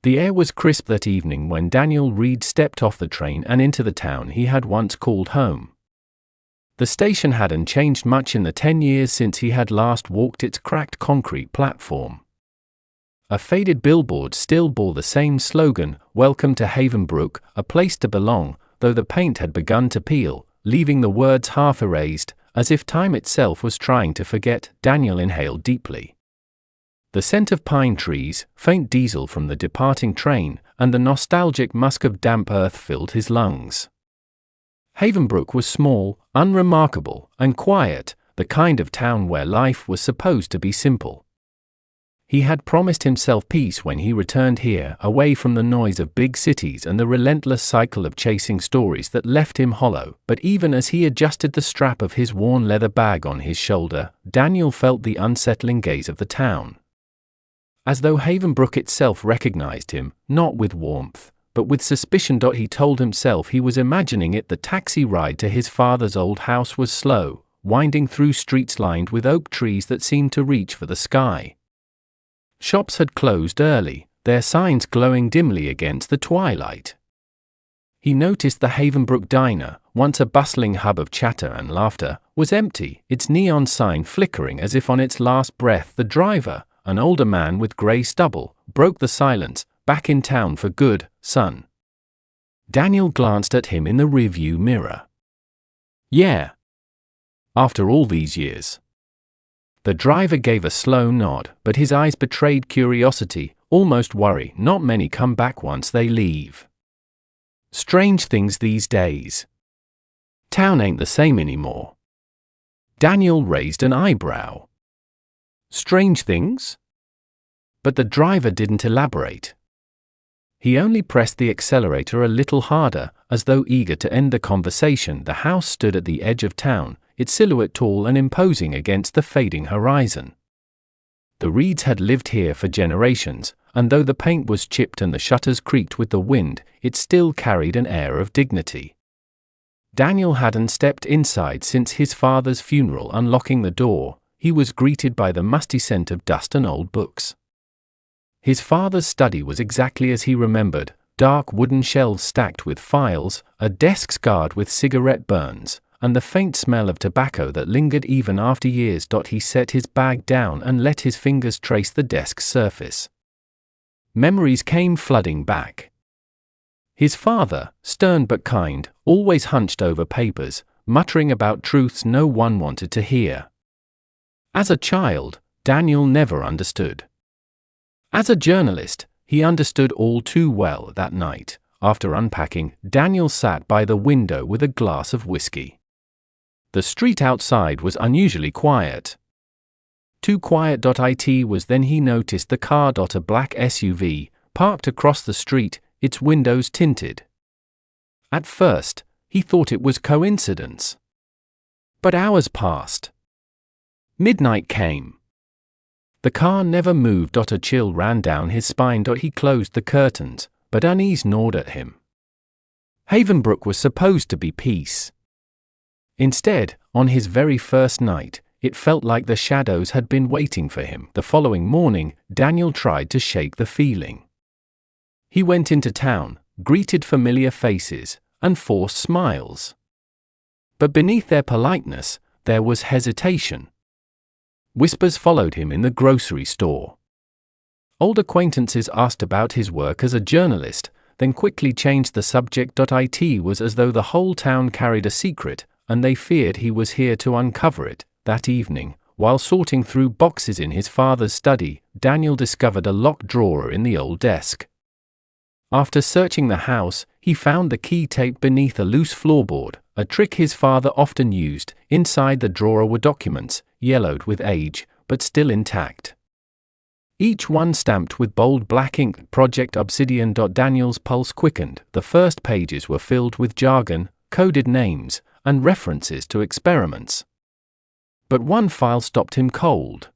The air was crisp that evening when Daniel Reed stepped off the train and into the town he had once called home. The station hadn't changed much in the 10 years since he had last walked its cracked concrete platform. A faded billboard still bore the same slogan, "Welcome to Havenbrook, a place to belong," though the paint had begun to peel, leaving the words half erased, as if time itself was trying to forget. Daniel inhaled deeply. The scent of pine trees, faint diesel from the departing train, and the nostalgic musk of damp earth filled his lungs. Havenbrook was small, unremarkable, and quiet, the kind of town where life was supposed to be simple. He had promised himself peace when he returned here, away from the noise of big cities and the relentless cycle of chasing stories that left him hollow. But even as he adjusted the strap of his worn leather bag on his shoulder, Daniel felt the unsettling gaze of the town. As though Havenbrook itself recognized him, not with warmth, but with suspicion. He told himself he was imagining it. The taxi ride to his father's old house was slow, winding through streets lined with oak trees that seemed to reach for the sky. Shops had closed early, their signs glowing dimly against the twilight. He noticed the Havenbrook diner, once a bustling hub of chatter and laughter, was empty, its neon sign flickering as if on its last breath. The driver, an older man with grey stubble, broke the silence. "Back in town for good, son?" Daniel glanced at him in the rearview mirror. "Yeah. After all these years." The driver gave a slow nod, but his eyes betrayed curiosity, almost worry. "Not many come back once they leave. Strange things these days. Town ain't the same anymore." Daniel raised an eyebrow. "Strange things?" But the driver didn't elaborate. He only pressed the accelerator a little harder, as though eager to end the conversation. The house stood at the edge of town, its silhouette tall and imposing against the fading horizon. The Reeds had lived here for generations, and though the paint was chipped and the shutters creaked with the wind, it still carried an air of dignity. Daniel hadn't stepped inside since his father's funeral. Unlocking the door, he was greeted by the musty scent of dust and old books. His father's study was exactly as he remembered, dark wooden shelves stacked with files, a desk scarred with cigarette burns, and the faint smell of tobacco that lingered even after years. He set his bag down and let his fingers trace the desk's surface. Memories came flooding back. His father, stern but kind, always hunched over papers, muttering about truths no one wanted to hear. As a child, Daniel never understood. As a journalist, he understood all too well. That night, after unpacking, Daniel sat by the window with a glass of whiskey. The street outside was unusually quiet. Too quiet. It was then he noticed the car. A black SUV, parked across the street, its windows tinted. At first, he thought it was coincidence. But hours passed. Midnight came. The car never moved. A chill ran down his spine. He closed the curtains, but unease gnawed at him. Havenbrook was supposed to be peace. Instead, on his very first night, it felt like the shadows had been waiting for him. The following morning, Daniel tried to shake the feeling. He went into town, greeted familiar faces, and forced smiles. But beneath their politeness, there was hesitation. Whispers followed him in the grocery store. Old acquaintances asked about his work as a journalist, then quickly changed the subject. It was as though the whole town carried a secret, and they feared he was here to uncover it. That evening, while sorting through boxes in his father's study, Daniel discovered a locked drawer in the old desk. After searching the house, he found the key taped beneath a loose floorboard, a trick his father often used. Inside the drawer were documents, yellowed with age, but still intact. Each one stamped with bold black ink, Project Obsidian. Daniel's pulse quickened. The first pages were filled with jargon, coded names, and references to experiments. But one file stopped him cold.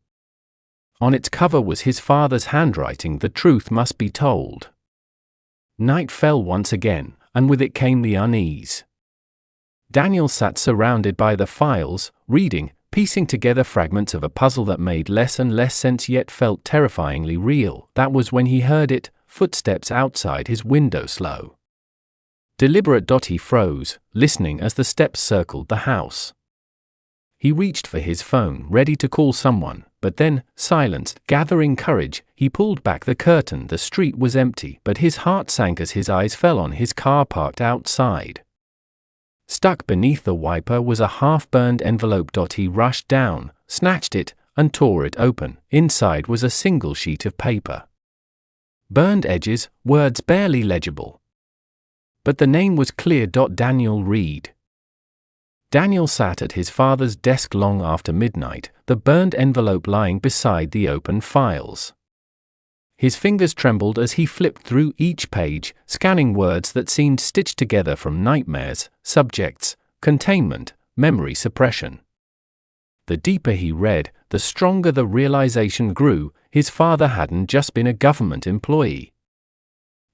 On its cover was his father's handwriting. The truth must be told. Night fell once again, and with it came the unease. Daniel sat surrounded by the files, reading, piecing together fragments of a puzzle that made less and less sense yet felt terrifyingly real. That was when he heard it, footsteps outside his window slow. Deliberate. He froze, listening as the steps circled the house. He reached for his phone, ready to call someone, but then, silence gathering courage, he pulled back the curtain. The street was empty, but his heart sank as his eyes fell on his car parked outside. Stuck beneath the wiper was a half-burned envelope. He rushed down, snatched it, and tore it open. Inside was a single sheet of paper. Burned edges, words barely legible. But the name was clear. Daniel Reed. Daniel sat at his father's desk long after midnight, the burned envelope lying beside the open files. His fingers trembled as he flipped through each page, scanning words that seemed stitched together from nightmares, subjects, containment, memory suppression. The deeper he read, the stronger the realization grew: his father hadn't just been a government employee.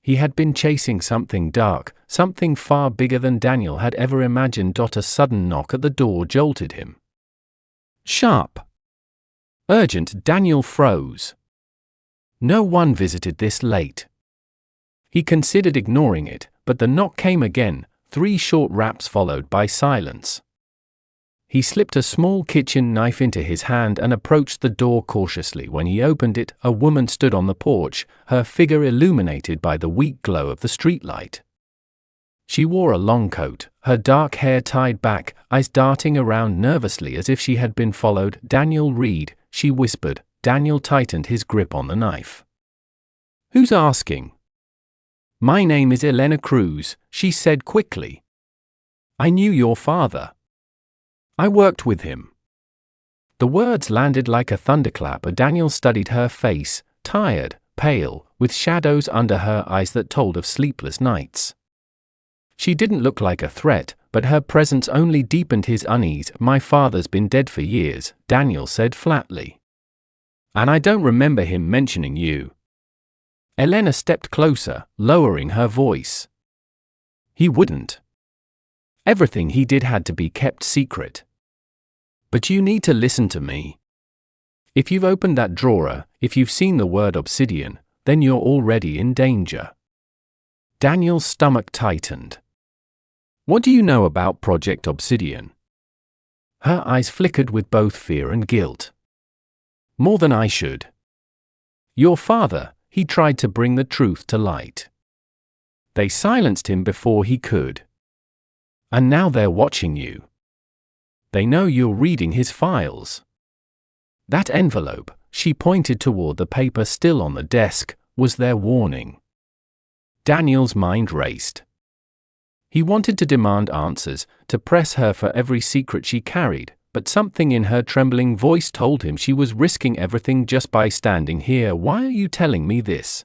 He had been chasing something dark, something far bigger than Daniel had ever imagined. A sudden knock at the door jolted him. Sharp. Urgent. Daniel froze. No one visited this late. He considered ignoring it, but the knock came again, 3 short raps followed by silence. He slipped a small kitchen knife into his hand and approached the door cautiously. When he opened it, a woman stood on the porch, her figure illuminated by the weak glow of the streetlight. She wore a long coat, her dark hair tied back, eyes darting around nervously as if she had been followed. "Daniel Reed," she whispered. Daniel tightened his grip on the knife. "Who's asking?" "My name is Elena Cruz," she said quickly. "I knew your father. I worked with him." The words landed like a thunderclap. Daniel studied her face, tired, pale, with shadows under her eyes that told of sleepless nights. She didn't look like a threat, but her presence only deepened his unease. "My father's been dead for years," Daniel said flatly. "And I don't remember him mentioning you." Elena stepped closer, lowering her voice. "He wouldn't. Everything he did had to be kept secret. But you need to listen to me. If you've opened that drawer, if you've seen the word Obsidian, then you're already in danger." Daniel's stomach tightened. "What do you know about Project Obsidian?" Her eyes flickered with both fear and guilt. "More than I should. Your father, he tried to bring the truth to light. They silenced him before he could. And now they're watching you. They know you're reading his files. That envelope," she pointed toward the paper still on the desk, "was their warning." Daniel's mind raced. He wanted to demand answers, to press her for every secret she carried, but something in her trembling voice told him she was risking everything just by standing here. "Why are you telling me this?"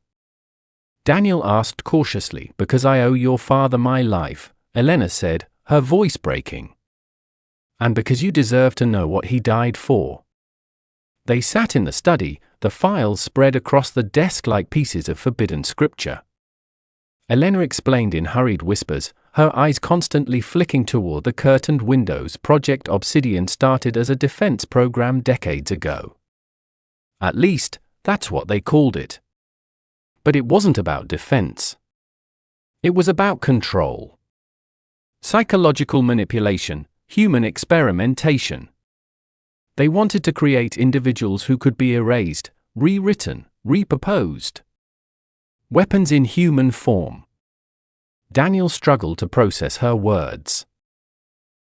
Daniel asked cautiously. "Because I owe your father my life," Elena said, her voice breaking. "And because you deserve to know what he died for." They sat in the study, the files spread across the desk like pieces of forbidden scripture. Elena explained in hurried whispers, her eyes constantly flicking toward the curtained windows. "Project Obsidian started as a defense program decades ago. At least, that's what they called it. But it wasn't about defense. It was about control. Psychological manipulation, human experimentation. They wanted to create individuals who could be erased, rewritten, repurposed. Weapons in human form." Daniel struggled to process her words.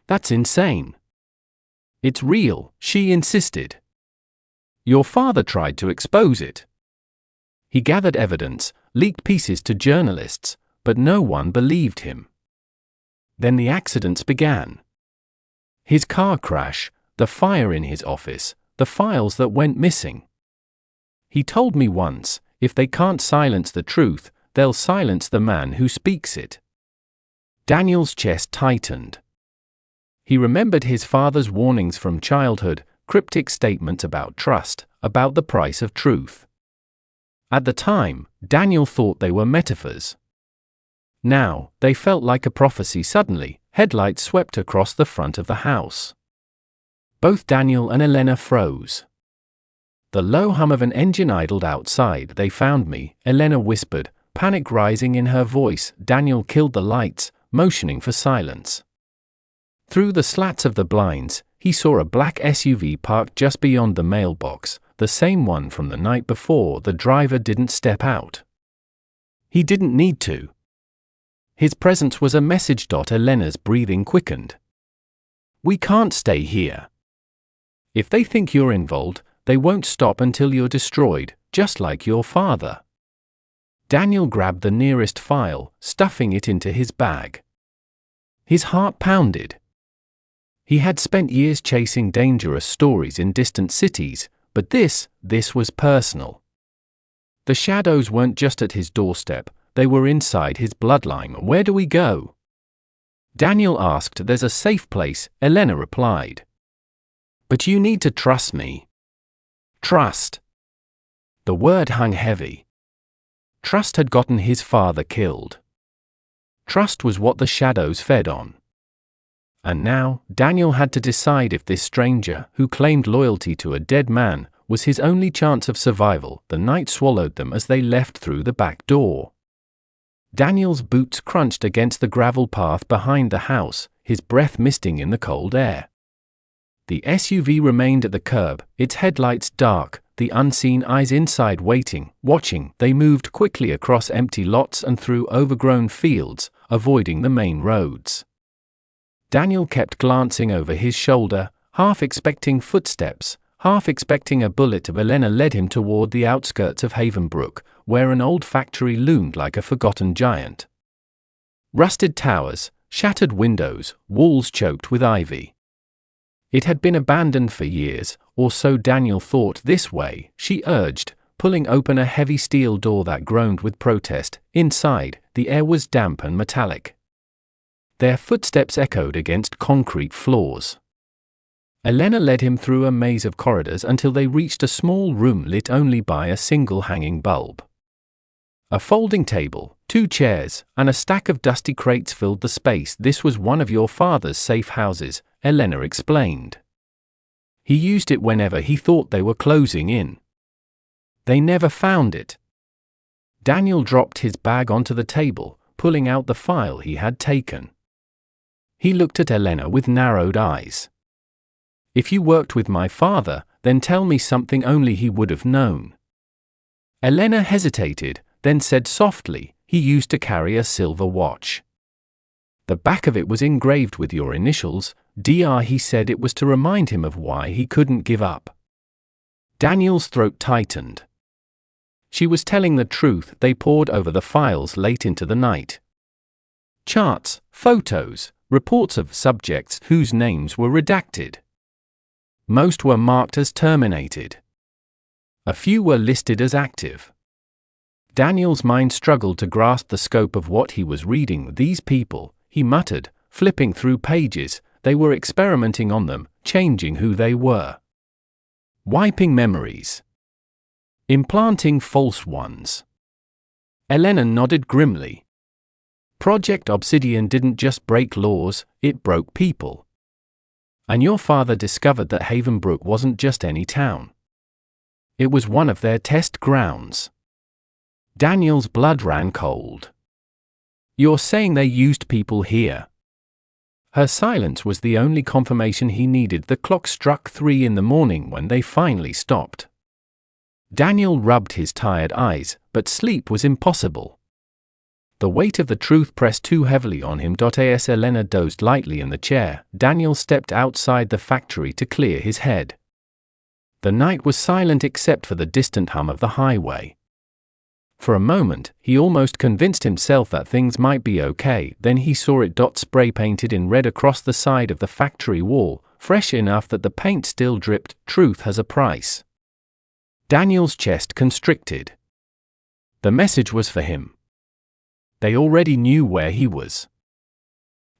"That's insane." "It's real," she insisted. "Your father tried to expose it. He gathered evidence, leaked pieces to journalists, but no one believed him. Then the accidents began. His car crash, the fire in his office, the files that went missing. He told me once, if they can't silence the truth, they'll silence the man who speaks it." Daniel's chest tightened. He remembered his father's warnings from childhood, cryptic statements about trust, about the price of truth. At the time, Daniel thought they were metaphors. Now, they felt like a prophecy. Suddenly, headlights swept across the front of the house. Both Daniel and Elena froze. The low hum of an engine idled outside. "They found me," Elena whispered, panic rising in her voice. Daniel killed the lights, motioning for silence. Through the slats of the blinds, he saw a black SUV parked just beyond the mailbox, the same one from the night before. The driver didn't step out. He didn't need to. His presence was a message. Elena's breathing quickened. We can't stay here. If they think you're involved, they won't stop until you're destroyed, just like your father. Daniel grabbed the nearest file, stuffing it into his bag. His heart pounded. He had spent years chasing dangerous stories in distant cities, but this was personal. The shadows weren't just at his doorstep, they were inside his bloodline. Where do we go? Daniel asked. There's a safe place, Elena replied. But you need to trust me. Trust. The word hung heavy. Trust had gotten his father killed. Trust was what the shadows fed on. And now, Daniel had to decide if this stranger, who claimed loyalty to a dead man, was his only chance of survival. The night swallowed them as they left through the back door. Daniel's boots crunched against the gravel path behind the house, his breath misting in the cold air. The SUV remained at the curb, its headlights dark, the unseen eyes inside waiting, watching. They moved quickly across empty lots and through overgrown fields, avoiding the main roads. Daniel kept glancing over his shoulder, half expecting footsteps, half expecting a bullet. Elena led him toward the outskirts of Havenbrook, where an old factory loomed like a forgotten giant. Rusted towers, shattered windows, walls choked with ivy. It had been abandoned for years, or so Daniel thought. This way, she urged, pulling open a heavy steel door that groaned with protest. Inside, the air was damp and metallic. Their footsteps echoed against concrete floors. Elena led him through a maze of corridors until they reached a small room lit only by a single hanging bulb. A folding table, 2 chairs, and a stack of dusty crates filled the space. This was one of your father's safe houses, Elena explained. He used it whenever he thought they were closing in. They never found it. Daniel dropped his bag onto the table, pulling out the file he had taken. He looked at Elena with narrowed eyes. If you worked with my father, then tell me something only he would have known. Elena hesitated, then said softly, he used to carry a silver watch. The back of it was engraved with your initials, Dr. He said it was to remind him of why he couldn't give up. Daniel's throat tightened. She was telling the truth. They pored over the files late into the night. Charts, photos, reports of subjects whose names were redacted. Most were marked as terminated. A few were listed as active. Daniel's mind struggled to grasp the scope of what he was reading. These people, he muttered, flipping through pages, they were experimenting on them, changing who they were. Wiping memories. Implanting false ones. Elena nodded grimly. Project Obsidian didn't just break laws, it broke people. And your father discovered that Havenbrook wasn't just any town. It was one of their test grounds. Daniel's blood ran cold. You're saying they used people here? Her silence was the only confirmation he needed. The clock struck 3 in the morning when they finally stopped. Daniel rubbed his tired eyes, but sleep was impossible. The weight of the truth pressed too heavily on him. As Elena dozed lightly in the chair, Daniel stepped outside the factory to clear his head. The night was silent except for the distant hum of the highway. For a moment, he almost convinced himself that things might be okay. Then he saw it spray painted in red across the side of the factory wall, fresh enough that the paint still dripped. Truth has a price. Daniel's chest constricted. The message was for him. They already knew where he was.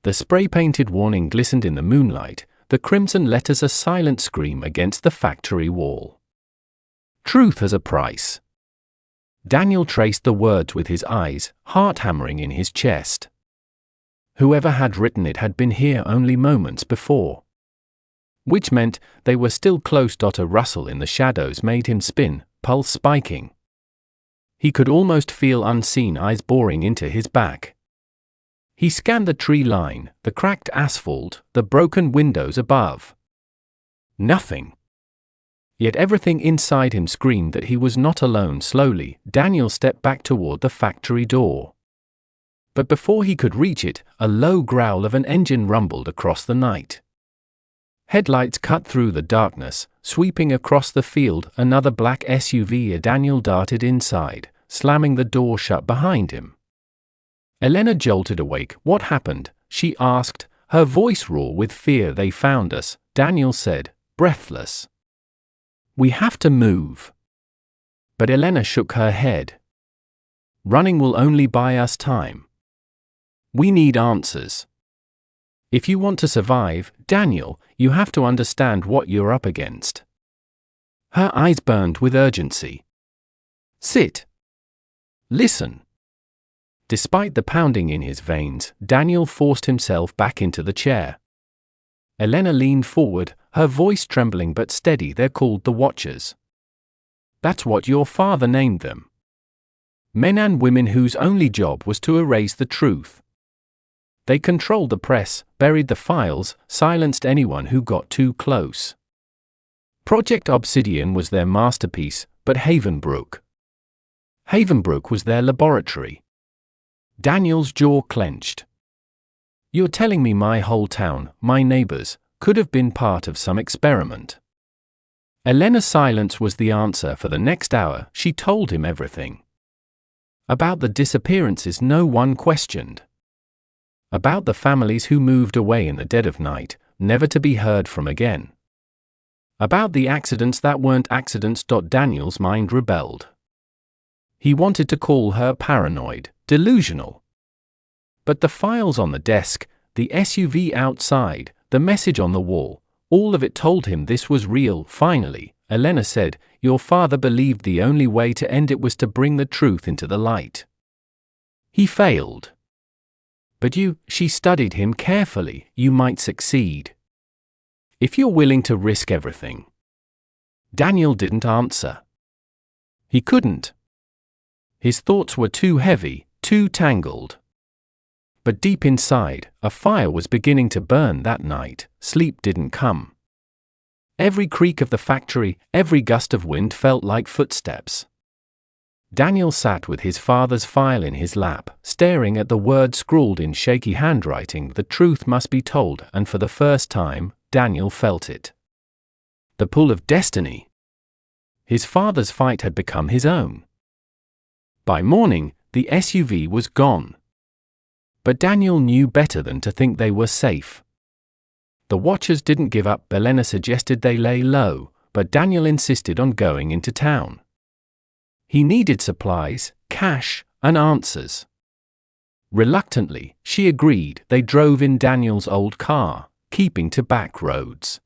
The spray-painted warning glistened in the moonlight, the crimson letters a silent scream against the factory wall. Truth has a price. Daniel traced the words with his eyes, heart hammering in his chest. Whoever had written it had been here only moments before. Which meant they were still close. A rustle in the shadows made him spin, pulse spiking. He could almost feel unseen eyes boring into his back. He scanned the tree line, the cracked asphalt, the broken windows above. Nothing. Yet everything inside him screamed that he was not alone. Slowly, Daniel stepped back toward the factory door. But before he could reach it, a low growl of an engine rumbled across the night. Headlights cut through the darkness, sweeping across the field. Another black SUV. Daniel darted inside, slamming the door shut behind him. Elena jolted awake. "What happened?" she asked, her voice raw with fear. "They found us," Daniel said, breathless. "We have to move." But Elena shook her head. "Running will only buy us time. We need answers. If you want to survive, Daniel, you have to understand what you're up against." Her eyes burned with urgency. "Sit. Listen." Despite the pounding in his veins, Daniel forced himself back into the chair. Elena leaned forward, her voice trembling but steady. "They're called the Watchers. That's what your father named them. Men and women whose only job was to erase the truth. They controlled the press, buried the files, silenced anyone who got too close. Project Obsidian was their masterpiece, but Havenbrook was their laboratory." Daniel's jaw clenched. "You're telling me my whole town, my neighbors, could have been part of some experiment?" Elena's silence was the answer. For the next hour, she told him everything. About the disappearances no one questioned. About the families who moved away in the dead of night, never to be heard from again. About the accidents that weren't accidents. Daniel's mind rebelled. He wanted to call her paranoid, delusional. But the files on the desk, the SUV outside, the message on the wall, all of it told him this was real. Finally, Elena said, "Your father believed the only way to end it was to bring the truth into the light. He failed. But you," she studied him carefully, "you might succeed. If you're willing to risk everything." Daniel didn't answer. He couldn't. His thoughts were too heavy, too tangled. But deep inside, a fire was beginning to burn that night. Sleep didn't come. Every creak of the factory, every gust of wind felt like footsteps. Daniel sat with his father's file in his lap, staring at the words scrawled in shaky handwriting. The truth must be told, and for the first time, Daniel felt it. The pull of destiny. His father's fight had become his own. By morning, the SUV was gone. But Daniel knew better than to think they were safe. The Watchers didn't give up. Elena suggested they lay low, but Daniel insisted on going into town. He needed supplies, cash, and answers. Reluctantly, she agreed. They drove in Daniel's old car, keeping to back roads.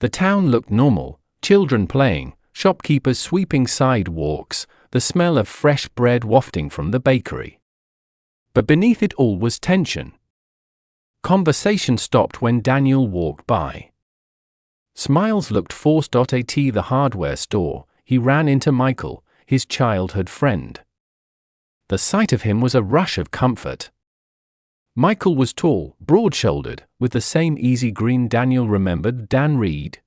The town looked normal, children playing, shopkeepers sweeping sidewalks, the smell of fresh bread wafting from the bakery. But beneath it all was tension. Conversation stopped when Daniel walked by. Smiles looked forced. At the hardware store, he ran into Michael, his childhood friend. The sight of him was a rush of comfort. Michael was tall, broad-shouldered, with the same easy grin. Daniel remembered Dan Reed.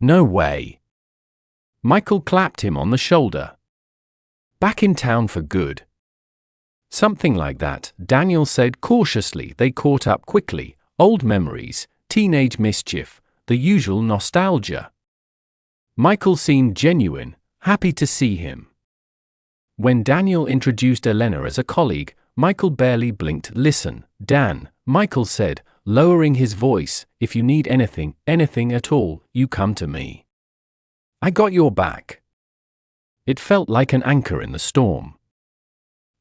"No way." Michael clapped him on the shoulder. "Back in town for good?" "Something like that," Daniel said cautiously. They caught up quickly. Old memories, teenage mischief, the usual nostalgia. Michael seemed genuine, happy to see him. When Daniel introduced Elena as a colleague, Michael barely blinked. "Listen, Dan," Michael said, lowering his voice, "if you need anything, anything at all, you come to me. I got your back." It felt like an anchor in the storm.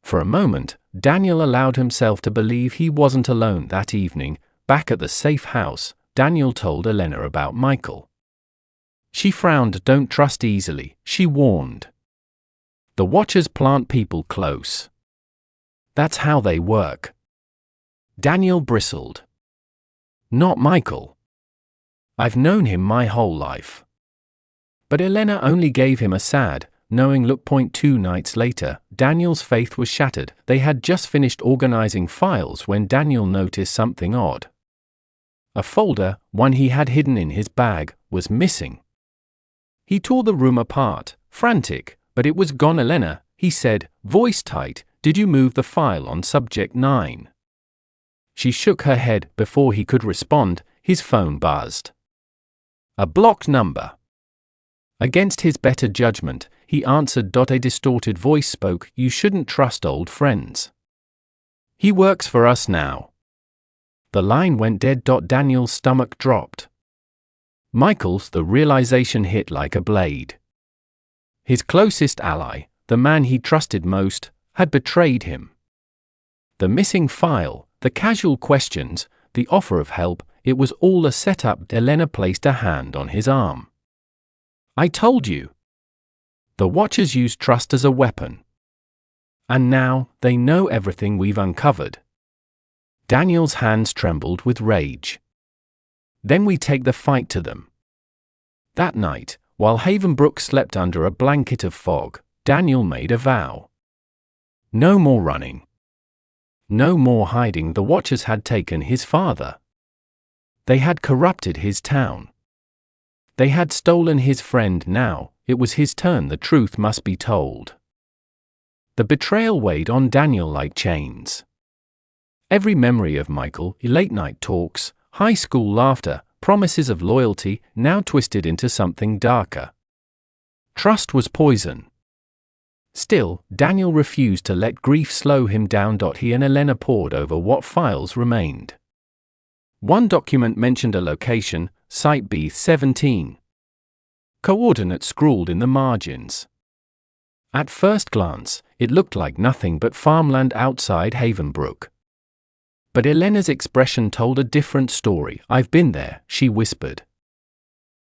For a moment, Daniel allowed himself to believe he wasn't alone. That evening, back at the safe house, Daniel told Elena about Michael. She frowned. "Don't trust easily," she warned. "The Watchers plant people close. That's how they work." Daniel bristled. "Not Michael. I've known him my whole life." But Elena only gave him a sad, knowing look. 2 nights later, Daniel's faith was shattered. They had just finished organizing files when Daniel noticed something odd. A folder, one he had hidden in his bag, was missing. He tore the room apart, frantic, but it was gone. "Elena," he said, voice tight, "did you move the file on subject 9? She shook her head. Before he could respond, his phone buzzed. A blocked number. Against his better judgment, he answered. A distorted voice spoke. "You shouldn't trust old friends. He works for us now." The line went dead. Daniel's stomach dropped. Michael's, the realization hit like a blade. His closest ally, the man he trusted most, had betrayed him. The missing file, the casual questions, the offer of help, it was all a setup. Elena placed a hand on his arm. "I told you. The Watchers use trust as a weapon. And now, they know everything we've uncovered." Daniel's hands trembled with rage. "Then we take the fight to them." That night, while Havenbrook slept under a blanket of fog, Daniel made a vow. No more running. No more hiding. The Watchers had taken his father. They had corrupted his town. They had stolen his friend. Now, it was his turn. The truth must be told. The betrayal weighed on Daniel like chains. Every memory of Michael, late-night talks, high school laughter, promises of loyalty, now twisted into something darker. Trust was poison. Still, Daniel refused to let grief slow him down. He and Elena pored over what files remained. One document mentioned a location, Site B17. Coordinates scrawled in the margins. At first glance, it looked like nothing but farmland outside Havenbrook. But Elena's expression told a different story. "I've been there," she whispered.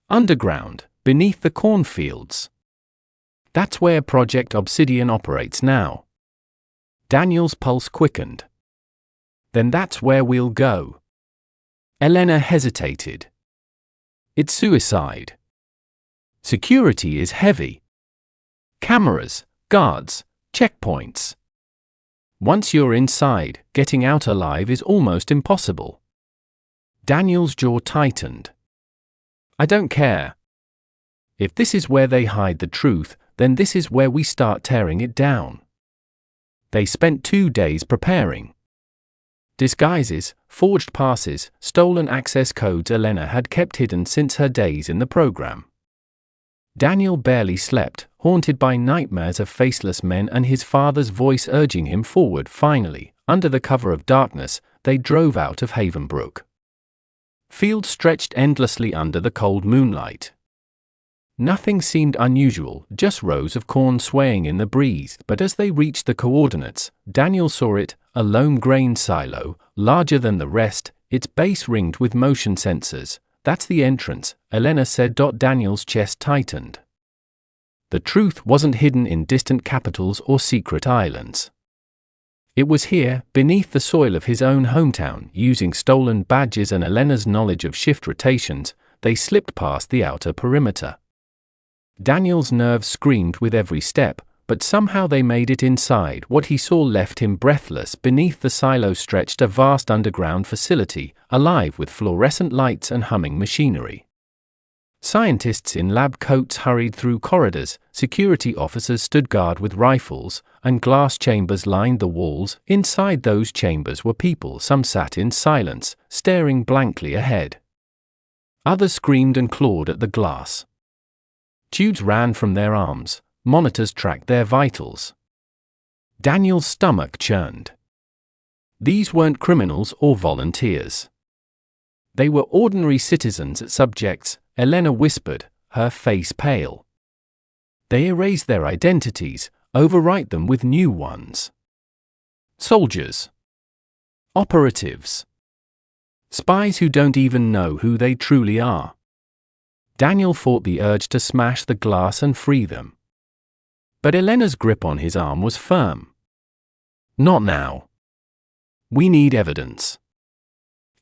"Underground, beneath the cornfields. That's where Project Obsidian operates now." Daniel's pulse quickened. "Then that's where we'll go." Elena hesitated. "It's suicide. Security is heavy. Cameras, guards, checkpoints. Once you're inside, getting out alive is almost impossible." Daniel's jaw tightened. "I don't care. If this is where they hide the truth, then this is where we start tearing it down." They spent 2 days preparing. Disguises, forged passes, stolen access codes Elena had kept hidden since her days in the program. Daniel barely slept, haunted by nightmares of faceless men and his father's voice urging him forward. Finally, under the cover of darkness, they drove out of Havenbrook. Fields stretched endlessly under the cold moonlight. Nothing seemed unusual, just rows of corn swaying in the breeze. But as they reached the coordinates, Daniel saw it, a lone grain silo, larger than the rest, its base ringed with motion sensors. "That's the entrance," Elena said. Daniel's chest tightened. The truth wasn't hidden in distant capitals or secret islands. It was here, beneath the soil of his own hometown. Using stolen badges and Elena's knowledge of shift rotations, they slipped past the outer perimeter. Daniel's nerves screamed with every step, but somehow they made it inside. What he saw left him breathless. Beneath the silo stretched a vast underground facility, alive with fluorescent lights and humming machinery. Scientists in lab coats hurried through corridors, security officers stood guard with rifles, and glass chambers lined the walls. Inside those chambers were people. Some sat in silence, staring blankly ahead. Others screamed and clawed at the glass. Tubes ran from their arms. Monitors tracked their vitals. Daniel's stomach churned. These weren't criminals or volunteers. They were ordinary citizens, subjects, Elena whispered, her face pale. They erase their identities, overwrite them with new ones. Soldiers. Operatives. Spies who don't even know who they truly are. Daniel fought the urge to smash the glass and free them. But Elena's grip on his arm was firm. Not now. We need evidence.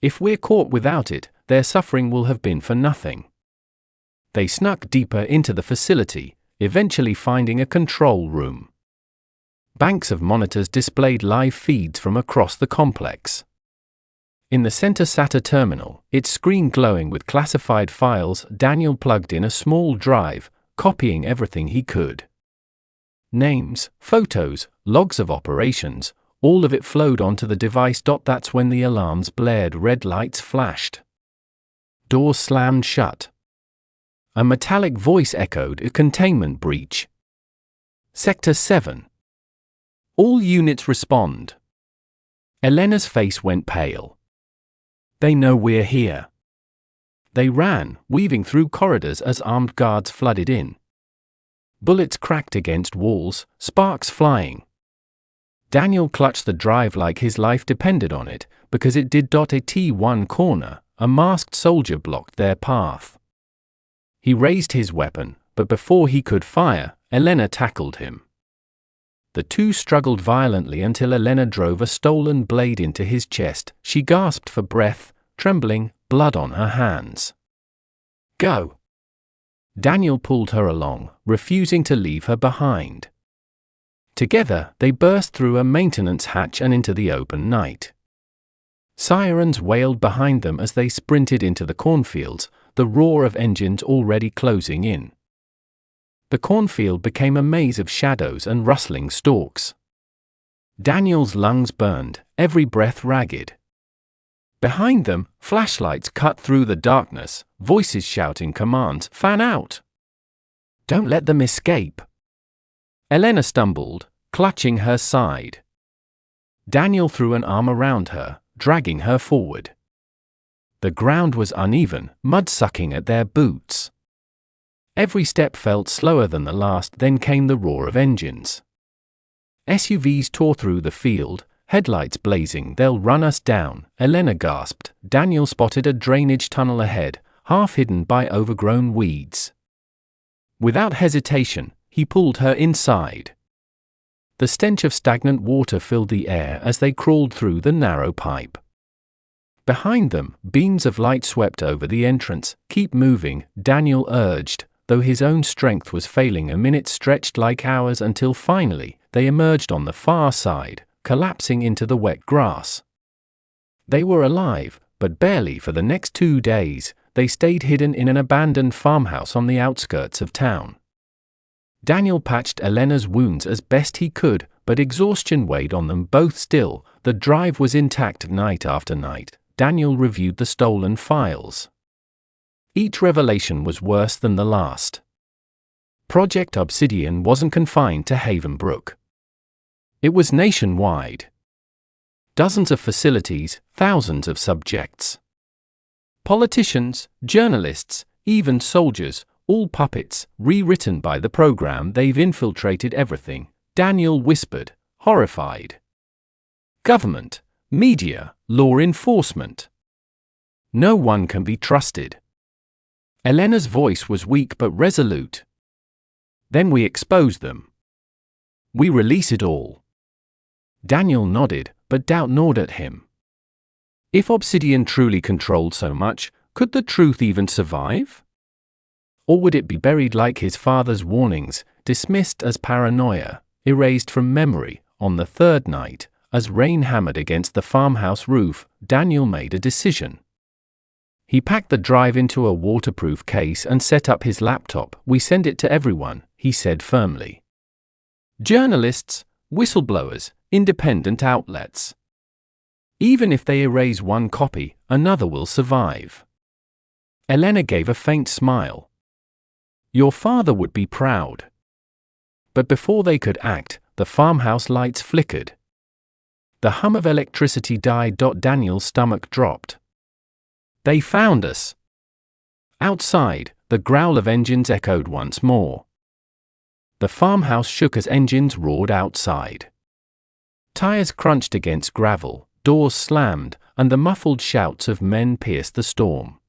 If we're caught without it, their suffering will have been for nothing. They snuck deeper into the facility, eventually finding a control room. Banks of monitors displayed live feeds from across the complex. In the center sat a terminal, its screen glowing with classified files. Daniel plugged in a small drive, copying everything he could. Names, photos, logs of operations, all of it flowed onto the device. That's when the alarms blared, red lights flashed. Doors slammed shut. A metallic voice echoed, "A containment breach. Sector 7. All units respond." Elena's face went pale. "They know we're here." They ran, weaving through corridors as armed guards flooded in. Bullets cracked against walls, sparks flying. Daniel clutched the drive like his life depended on it, because it did. At one corner, a masked soldier blocked their path. He raised his weapon, but before he could fire, Elena tackled him. The two struggled violently until Elena drove a stolen blade into his chest. She gasped for breath, trembling, blood on her hands. "Go!" Daniel pulled her along, refusing to leave her behind. Together, they burst through a maintenance hatch and into the open night. Sirens wailed behind them as they sprinted into the cornfields, the roar of engines already closing in. The cornfield became a maze of shadows and rustling stalks. Daniel's lungs burned, every breath ragged. Behind them, flashlights cut through the darkness, voices shouting commands, "Fan out! Don't let them escape!" Elena stumbled, clutching her side. Daniel threw an arm around her, dragging her forward. The ground was uneven, mud sucking at their boots. Every step felt slower than the last. Then came the roar of engines. SUVs tore through the field, headlights blazing. "They'll run us down," Elena gasped. Daniel spotted a drainage tunnel ahead, half hidden by overgrown weeds. Without hesitation, he pulled her inside. The stench of stagnant water filled the air as they crawled through the narrow pipe. Behind them, beams of light swept over the entrance. "Keep moving," Daniel urged, though his own strength was failing. A minute stretched like hours until finally, they emerged on the far side, collapsing into the wet grass. They were alive, but barely. For the next 2 days, they stayed hidden in an abandoned farmhouse on the outskirts of town. Daniel patched Elena's wounds as best he could, but exhaustion weighed on them both. Still, the drive was intact. Night after night, Daniel reviewed the stolen files. Each revelation was worse than the last. Project Obsidian wasn't confined to Havenbrook. It was nationwide. Dozens of facilities, thousands of subjects. Politicians, journalists, even soldiers, all puppets, rewritten by the program. "They've infiltrated everything," Daniel whispered, horrified. "Government, media, law enforcement. No one can be trusted." Elena's voice was weak but resolute. "Then we expose them. We release it all." Daniel nodded, but doubt gnawed at him. If Obsidian truly controlled so much, could the truth even survive? Or would it be buried like his father's warnings, dismissed as paranoia, erased from memory? On the third night, as rain hammered against the farmhouse roof, Daniel made a decision. He packed the drive into a waterproof case and set up his laptop. "We send it to everyone," he said firmly. "Journalists, whistleblowers, independent outlets. Even if they erase one copy, another will survive." Elena gave a faint smile. "Your father would be proud." But before they could act, the farmhouse lights flickered. The hum of electricity died. Daniel's stomach dropped. "They found us." Outside, the growl of engines echoed once more. The farmhouse shook as engines roared outside. Tires crunched against gravel, doors slammed, and the muffled shouts of men pierced the storm.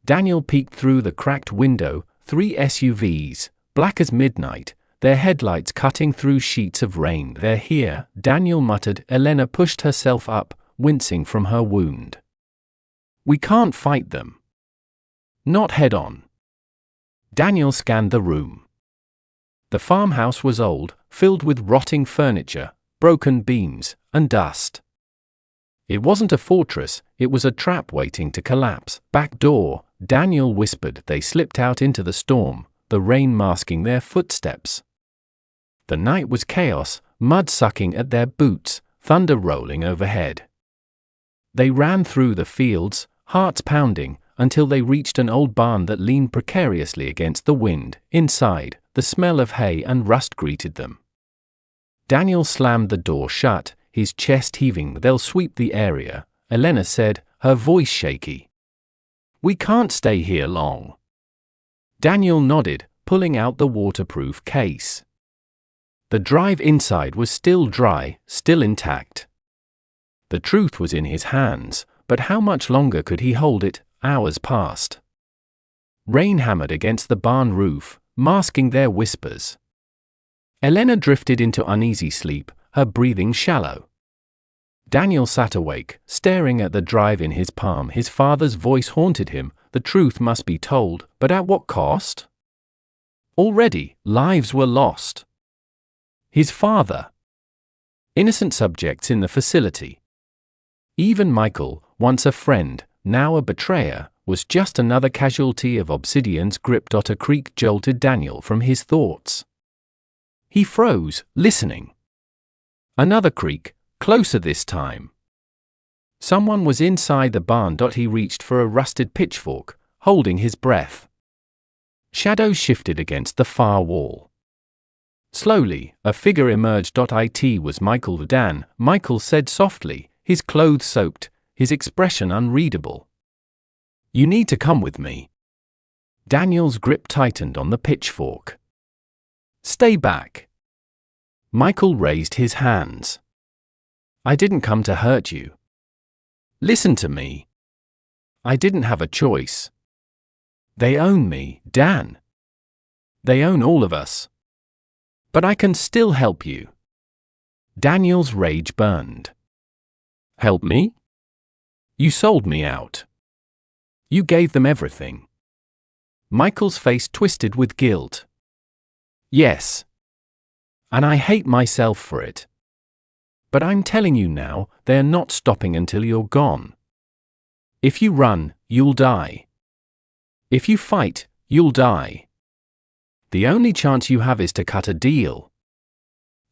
Daniel peeked through the cracked window. 3 SUVs, black as midnight, their headlights cutting through sheets of rain. "They're here," Daniel muttered. Elena pushed herself up, wincing from her wound. "We can't fight them. Not head on." Daniel scanned the room. The farmhouse was old, filled with rotting furniture, broken beams, and dust. It wasn't a fortress, it was a trap waiting to collapse. "Back door," Daniel whispered. They slipped out into the storm, the rain masking their footsteps. The night was chaos, mud sucking at their boots, thunder rolling overhead. They ran through the fields, hearts pounding, until they reached an old barn that leaned precariously against the wind. Inside, the smell of hay and rust greeted them. Daniel slammed the door shut, his chest heaving. "They'll sweep the area," Elena said, her voice shaky. "We can't stay here long." Daniel nodded, pulling out the waterproof case. The drive inside was still dry, still intact. The truth was in his hands, but how much longer could he hold it? Hours passed. Rain hammered against the barn roof, masking their whispers. Elena drifted into uneasy sleep, her breathing shallow. Daniel sat awake, staring at the drive in his palm. His father's voice haunted him. The truth must be told, but at what cost? Already, lives were lost. His father. Innocent subjects in the facility. Even Michael, once a friend, now a betrayer, was just another casualty of Obsidian's grip. A creak jolted Daniel from his thoughts. He froze, listening. Another creak, closer this time. Someone was inside the barn. He reached for a rusted pitchfork, holding his breath. Shadows shifted against the far wall. Slowly, a figure emerged. It was Michael. "Dan," Michael said softly, his clothes soaked, his expression unreadable. "You need to come with me." Daniel's grip tightened on the pitchfork. "Stay back." Michael raised his hands. "I didn't come to hurt you. Listen to me. I didn't have a choice. They own me, Dan. They own all of us. But I can still help you." Daniel's rage burned. "Help me? You sold me out. You gave them everything." Michael's face twisted with guilt. "Yes. And I hate myself for it. But I'm telling you now, they're not stopping until you're gone. If you run, you'll die. If you fight, you'll die. The only chance you have is to cut a deal."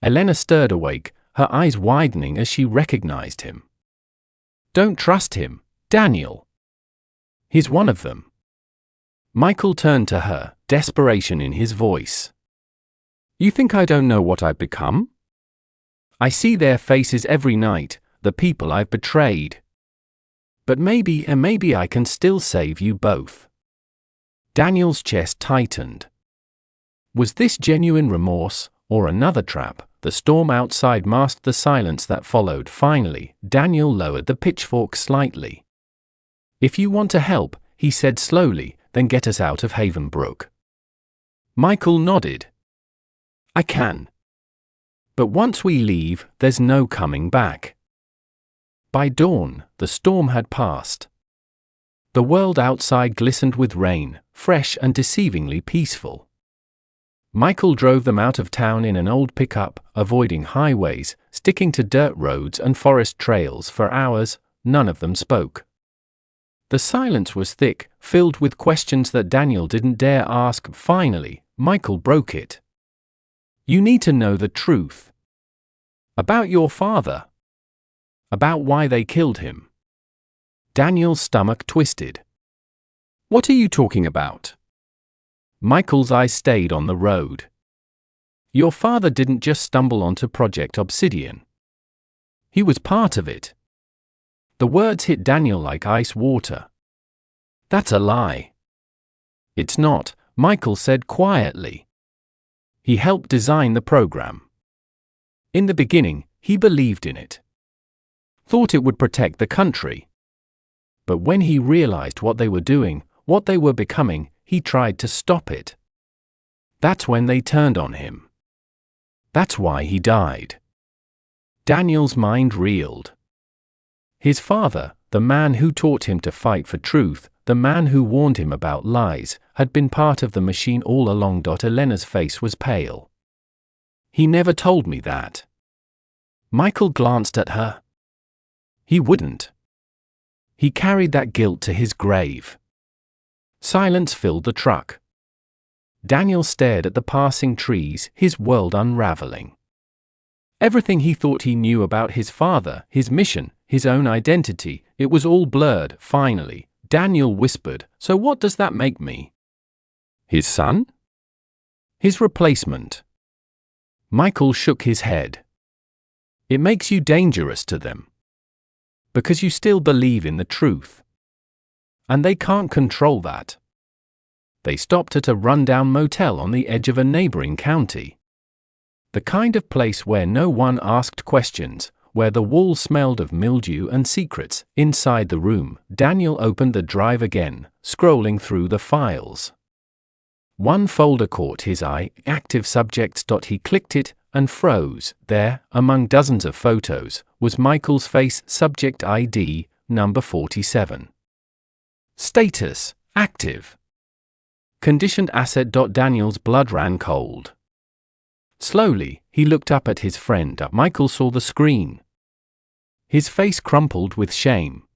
Elena stirred awake, her eyes widening as she recognized him. "Don't trust him, Daniel. He's one of them." Michael turned to her, desperation in his voice. "You think I don't know what I've become? I see their faces every night, the people I've betrayed. But maybe I can still save you both." Daniel's chest tightened. Was this genuine remorse, or another trap? The storm outside masked the silence that followed. Finally, Daniel lowered the pitchfork slightly. "If you want to help," he said slowly, "then get us out of Havenbrook." Michael nodded. "I can. But once we leave, there's no coming back." By dawn, the storm had passed. The world outside glistened with rain, fresh and deceivingly peaceful. Michael drove them out of town in an old pickup, avoiding highways, sticking to dirt roads and forest trails. For hours, none of them spoke. The silence was thick, filled with questions that Daniel didn't dare ask. Finally, Michael broke it. "You need to know the truth. About your father. About why they killed him." Daniel's stomach twisted. "What are you talking about?" Michael's eyes stayed on the road. "Your father didn't just stumble onto Project Obsidian. He was part of it." The words hit Daniel like ice water. "That's a lie." "It's not," Michael said quietly. "He helped design the program. In the beginning, he believed in it. Thought it would protect the country. But when he realized what they were doing, what they were becoming, he tried to stop it. That's when they turned on him. That's why he died." Daniel's mind reeled. His father, the man who taught him to fight for truth, the man who warned him about lies, had been part of the machine all along. Elena's face was pale. He never told me that. Michael glanced at her. He wouldn't. He carried that guilt to his grave. Silence filled the truck. Daniel stared at the passing trees, his world unraveling. Everything he thought he knew about his father, his mission, his own identity, it was all blurred. Finally, Daniel whispered, "So what does that make me? His son? His replacement?" Michael shook his head. "It makes you dangerous to them. Because you still believe in the truth. And they can't control that." They stopped at a rundown motel on the edge of a neighboring county. The kind of place where no one asked questions, where the walls smelled of mildew and secrets. Inside the room, Daniel opened the drive again, scrolling through the files. One folder caught his eye, active subjects. He clicked it and froze. There, among dozens of photos, was Michael's face, subject ID, number 47. Status, active. Conditioned asset. Daniel's blood ran cold. Slowly, he looked up at his friend. Michael saw the screen. His face crumpled with shame.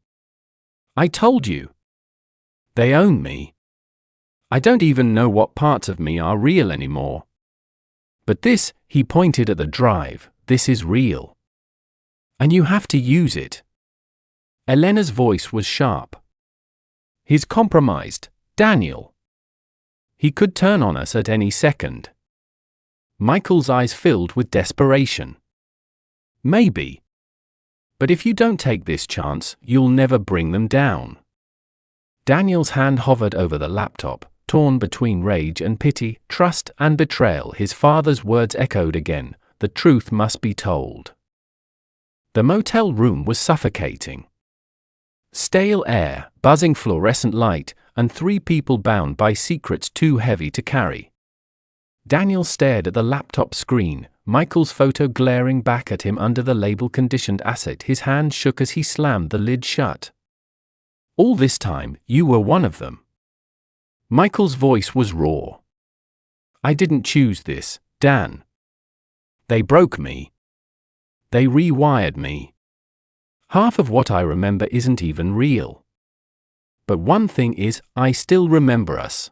"I told you. They own me. I don't even know what parts of me are real anymore. But this," he pointed at the drive, "this is real. And you have to use it." Elena's voice was sharp. "He's compromised, Daniel. He could turn on us at any second." Michael's eyes filled with desperation. "Maybe. But if you don't take this chance, you'll never bring them down." Daniel's hand hovered over the laptop, torn between rage and pity, trust and betrayal. His father's words echoed again, "The truth must be told." The motel room was suffocating. Stale air, buzzing fluorescent light, and 3 people bound by secrets too heavy to carry. Daniel stared at the laptop screen, Michael's photo glaring back at him under the label conditioned asset. His hand shook as he slammed the lid shut. "All this time, you were one of them." Michael's voice was raw. "I didn't choose this, Dan. They broke me. They rewired me. Half of what I remember isn't even real. But one thing is, I still remember us.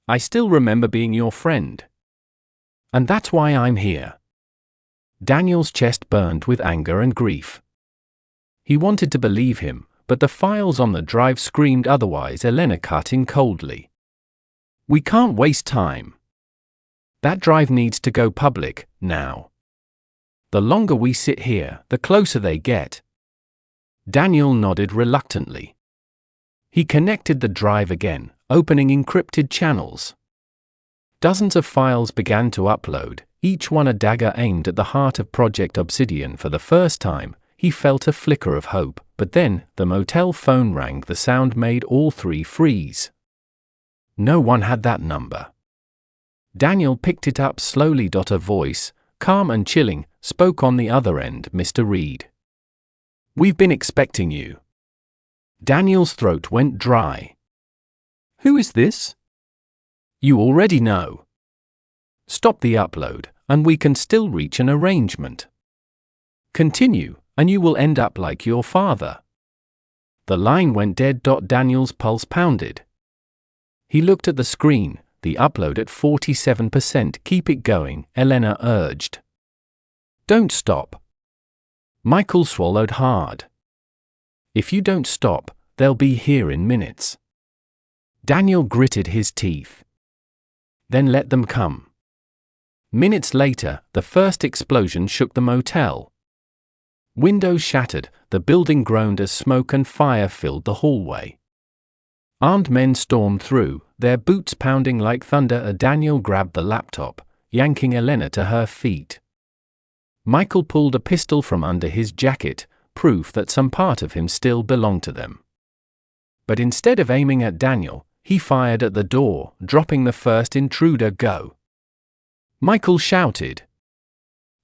I still remember being your friend. And that's why I'm here." Daniel's chest burned with anger and grief. He wanted to believe him, but the files on the drive screamed otherwise. Elena cut in coldly. "We can't waste time. That drive needs to go public, now. The longer we sit here, the closer they get." Daniel nodded reluctantly. He connected the drive again, opening encrypted channels. Dozens of files began to upload, each one a dagger aimed at the heart of Project Obsidian. For the first time, he felt a flicker of hope, but then, the motel phone rang. The sound made all 3 freeze. No one had that number. Daniel picked it up slowly. A voice, calm and chilling, spoke on the other end. "Mr. Reed. We've been expecting you." Daniel's throat went dry. "Who is this?" "You already know. Stop the upload, and we can still reach an arrangement. Continue, and you will end up like your father." The line went dead. Daniel's pulse pounded. He looked at the screen, the upload at 47%. "Keep it going," Elena urged. "Don't stop." Michael swallowed hard. "If you don't stop, they'll be here in minutes." Daniel gritted his teeth. "Then let them come." Minutes later, the first explosion shook the motel. Windows shattered, the building groaned as smoke and fire filled the hallway. Armed men stormed through, their boots pounding like thunder. Daniel grabbed the laptop, yanking Elena to her feet. Michael pulled a pistol from under his jacket, proof that some part of him still belonged to them. But instead of aiming at Daniel, he fired at the door, dropping the first intruder. "Go!" Michael shouted.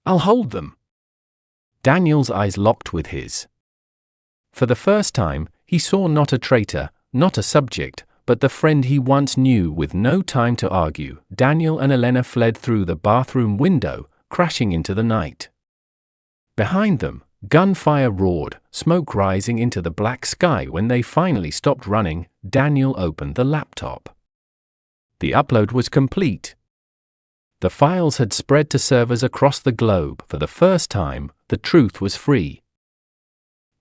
"I'll hold them." Daniel's eyes locked with his. For the first time, he saw not a traitor, not a subject, but the friend he once knew. With no time to argue, Daniel and Elena fled through the bathroom window, crashing into the night. Behind them, gunfire roared, smoke rising into the black sky. When they finally stopped running, Daniel opened the laptop. The upload was complete. The files had spread to servers across the globe. For the first time, the truth was free.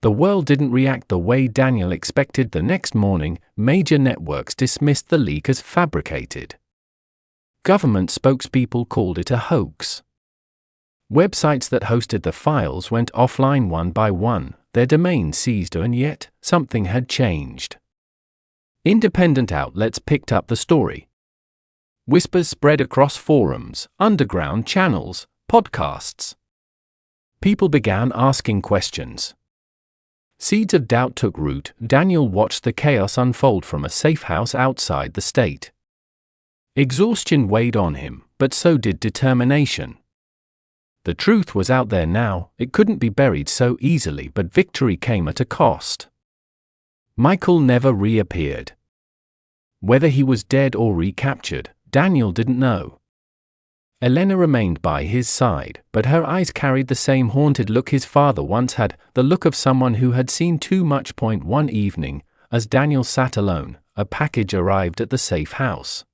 The world didn't react the way Daniel expected. The next morning, major networks dismissed the leak as fabricated. Government spokespeople called it a hoax. Websites that hosted the files went offline one by one, their domains seized, and yet, something had changed. Independent outlets picked up the story. Whispers spread across forums, underground channels, podcasts. People began asking questions. Seeds of doubt took root. Daniel watched the chaos unfold from a safe house outside the state. Exhaustion weighed on him, but so did determination. The truth was out there now, it couldn't be buried so easily, but victory came at a cost. Michael never reappeared. Whether he was dead or recaptured, Daniel didn't know. Elena remained by his side, but her eyes carried the same haunted look his father once had, the look of someone who had seen too much. One evening, as Daniel sat alone, a package arrived at the safe house.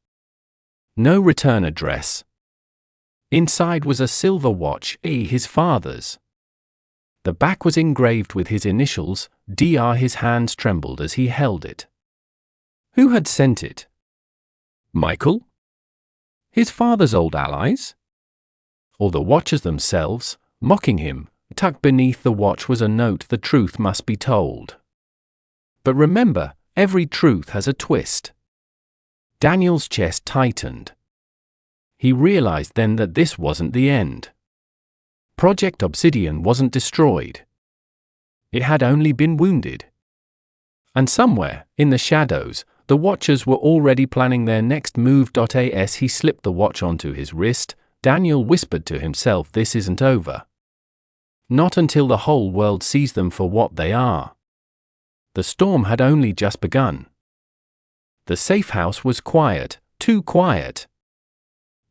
No return address. Inside was a silver watch, his father's. The back was engraved with his initials, Dr. His hands trembled as he held it. Who had sent it? Michael? His father's old allies? Or the watchers themselves, mocking him? Tucked beneath the watch was a note: the truth must be told. But remember, every truth has a twist. Daniel's chest tightened. He realized then that this wasn't the end. Project Obsidian wasn't destroyed. It had only been wounded. And somewhere, in the shadows, the Watchers were already planning their next move. As he slipped the watch onto his wrist, Daniel whispered to himself, this isn't over. Not until the whole world sees them for what they are. The storm had only just begun. The safe house was quiet, too quiet.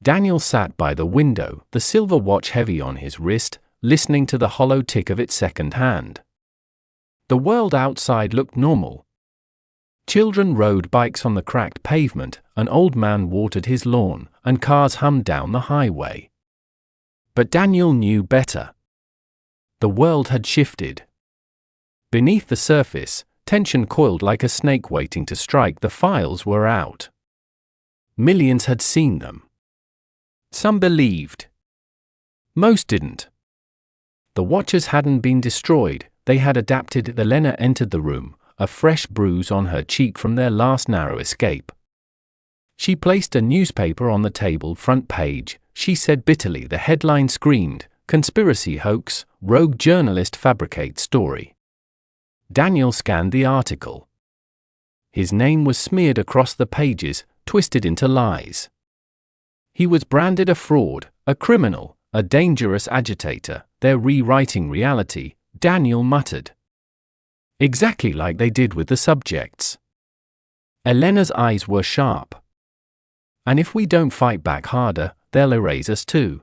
Daniel sat by the window, the silver watch heavy on his wrist, listening to the hollow tick of its second hand. The world outside looked normal. Children rode bikes on the cracked pavement, an old man watered his lawn, and cars hummed down the highway. But Daniel knew better. The world had shifted. Beneath the surface, tension coiled like a snake waiting to strike. The files were out. Millions had seen them. Some believed. Most didn't. The Watchers hadn't been destroyed, they had adapted. Elena entered the room, a fresh bruise on her cheek from their last narrow escape. She placed a newspaper on the table. Front page, she said bitterly. The headline screamed, "Conspiracy hoax, rogue journalist fabricates story." Daniel scanned the article. His name was smeared across the pages, twisted into lies. He was branded a fraud, a criminal, a dangerous agitator. They're rewriting reality, Daniel muttered. Exactly like they did with the subjects. Elena's eyes were sharp. And if we don't fight back harder, they'll erase us too.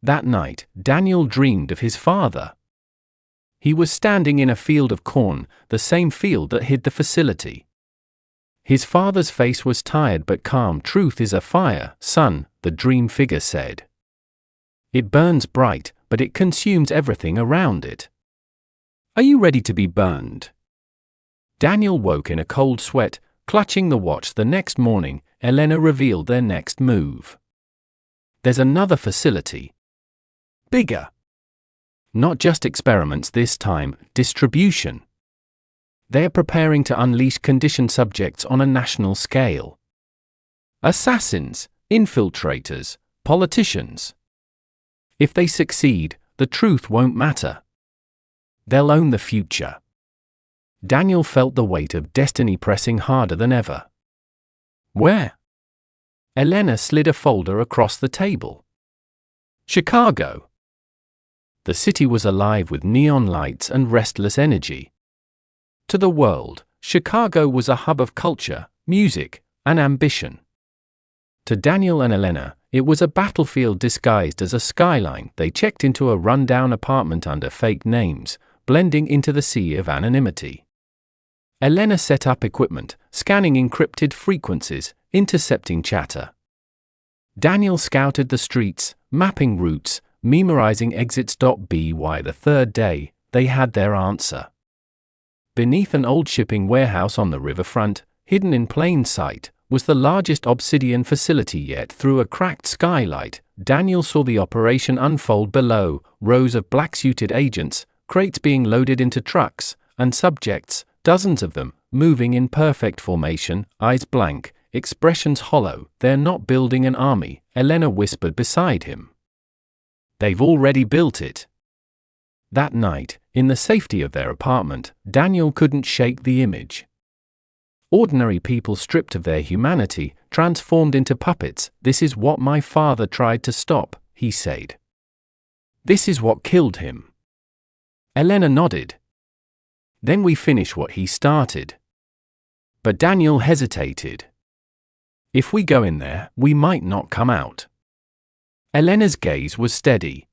That night, Daniel dreamed of his father. He was standing in a field of corn, the same field that hid the facility. His father's face was tired but calm. Truth is a fire, son, the dream figure said. It burns bright, but it consumes everything around it. Are you ready to be burned? Daniel woke in a cold sweat, clutching the watch. The next morning, Elena revealed their next move. There's another facility. Bigger. Not just experiments this time, distribution. They are preparing to unleash conditioned subjects on a national scale. Assassins, infiltrators, politicians. If they succeed, the truth won't matter. They'll own the future. Daniel felt the weight of destiny pressing harder than ever. Where? Elena slid a folder across the table. Chicago. The city was alive with neon lights and restless energy. To the world, Chicago was a hub of culture, music, and ambition. To Daniel and Elena, it was a battlefield disguised as a skyline. They checked into a rundown apartment under fake names, blending into the sea of anonymity. Elena set up equipment, scanning encrypted frequencies, intercepting chatter. Daniel scouted the streets, mapping routes, memorizing exits. By the third day, they had their answer. Beneath an old shipping warehouse on the riverfront, hidden in plain sight, was the largest Obsidian facility yet. Through a cracked skylight, Daniel saw the operation unfold below, rows of black-suited agents, crates being loaded into trucks, and subjects, dozens of them, moving in perfect formation, eyes blank, expressions hollow. "They're not building an army," Elena whispered beside him. "They've already built it." That night, in the safety of their apartment, Daniel couldn't shake the image. Ordinary people stripped of their humanity, transformed into puppets. "This is what my father tried to stop," he said. "This is what killed him." Elena nodded. "Then we finish what he started." But Daniel hesitated. "If we go in there, we might not come out." Elena's gaze was steady.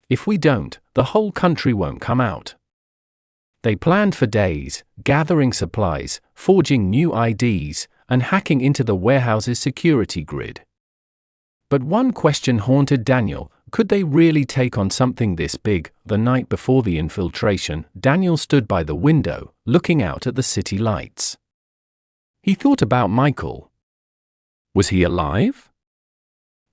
"If we don't, the whole country won't come out." They planned for days, gathering supplies, forging new IDs, and hacking into the warehouse's security grid. But one question haunted Daniel: could they really take on something this big? The night before the infiltration, Daniel stood by the window, looking out at the city lights. He thought about Michael. Was he alive?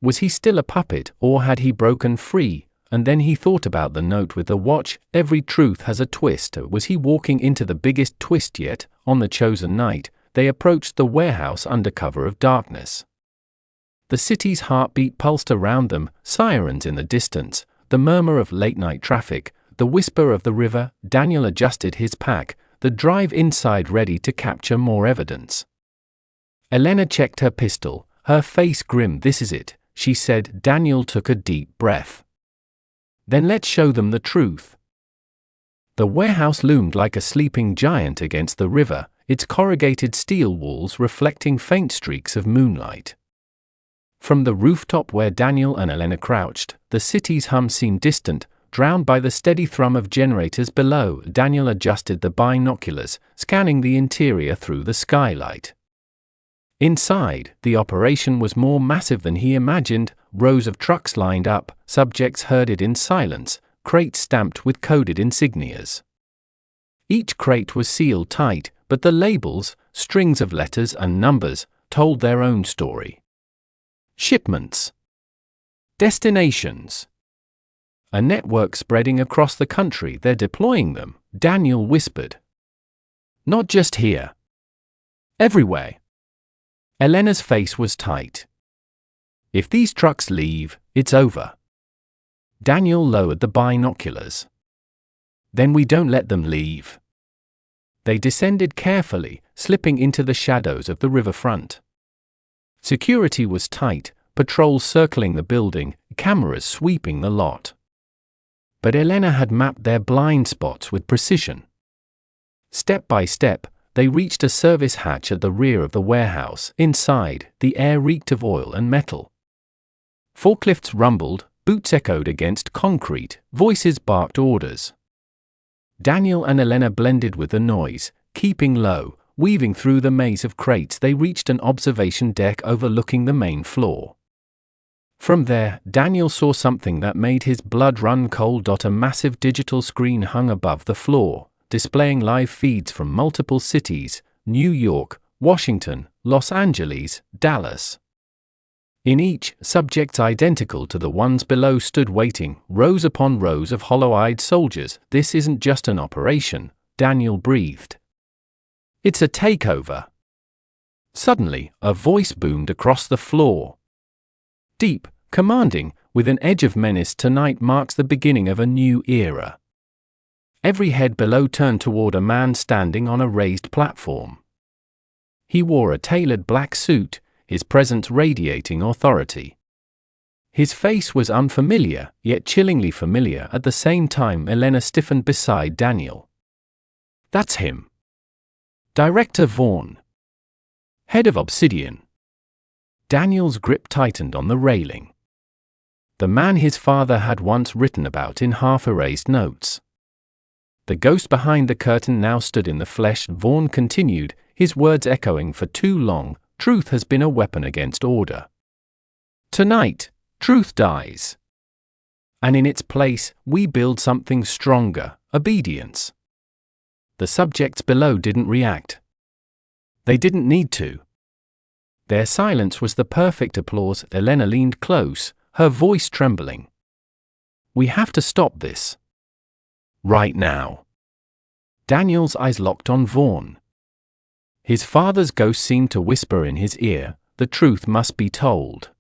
Was he still a puppet, or had he broken free? And then he thought about the note with the watch. "Every truth has a twist." Was he walking into the biggest twist yet? On the chosen night, they approached the warehouse under cover of darkness. The city's heartbeat pulsed around them, sirens in the distance, the murmur of late-night traffic, the whisper of the river. Daniel adjusted his pack, the drive inside ready to capture more evidence. Elena checked her pistol, her face grim. "This is it," she said. Daniel took a deep breath. "Then let's show them the truth." The warehouse loomed like a sleeping giant against the river, its corrugated steel walls reflecting faint streaks of moonlight. From the rooftop where Daniel and Elena crouched, the city's hum seemed distant, drowned by the steady thrum of generators below. Daniel adjusted the binoculars, scanning the interior through the skylight. Inside, the operation was more massive than he imagined. Rows of trucks lined up, subjects herded in silence, crates stamped with coded insignias. Each crate was sealed tight, but the labels, strings of letters and numbers, told their own story. Shipments. Destinations. A network spreading across the country. "They're deploying them," Daniel whispered. "Not just here. Everywhere." Elena's face was tight. "If these trucks leave, it's over." Daniel lowered the binoculars. "Then we don't let them leave." They descended carefully, slipping into the shadows of the riverfront. Security was tight, patrols circling the building, cameras sweeping the lot. But Elena had mapped their blind spots with precision. Step by step, they reached a service hatch at the rear of the warehouse. Inside, the air reeked of oil and metal. Forklifts rumbled, boots echoed against concrete, voices barked orders. Daniel and Elena blended with the noise, keeping low, weaving through the maze of crates. They reached an observation deck overlooking the main floor. From there, Daniel saw something that made his blood run cold. A massive digital screen hung above the floor, displaying live feeds from multiple cities: New York, Washington, Los Angeles, Dallas. In each, subjects identical to the ones below stood waiting, rows upon rows of hollow-eyed soldiers. "This isn't just an operation," Daniel breathed. "It's a takeover." Suddenly, a voice boomed across the floor. Deep, commanding, with an edge of menace. "Tonight marks the beginning of a new era." Every head below turned toward a man standing on a raised platform. He wore a tailored black suit, his presence radiating authority. His face was unfamiliar, yet chillingly familiar at the same time. Elena stiffened beside Daniel. "That's him." Director Vaughn. Head of Obsidian. Daniel's grip tightened on the railing. The man his father had once written about in half-erased notes. The ghost behind the curtain now stood in the flesh. Vaughn continued, his words echoing for too long. Truth has been a weapon against order. Tonight, truth dies. And in its place, we build something stronger, obedience. The subjects below didn't react. They didn't need to. Their silence was the perfect applause. Elena leaned close, her voice trembling. We have to stop this. Right now. Daniel's eyes locked on Vaughn. His father's ghost seemed to whisper in his ear, the truth must be told.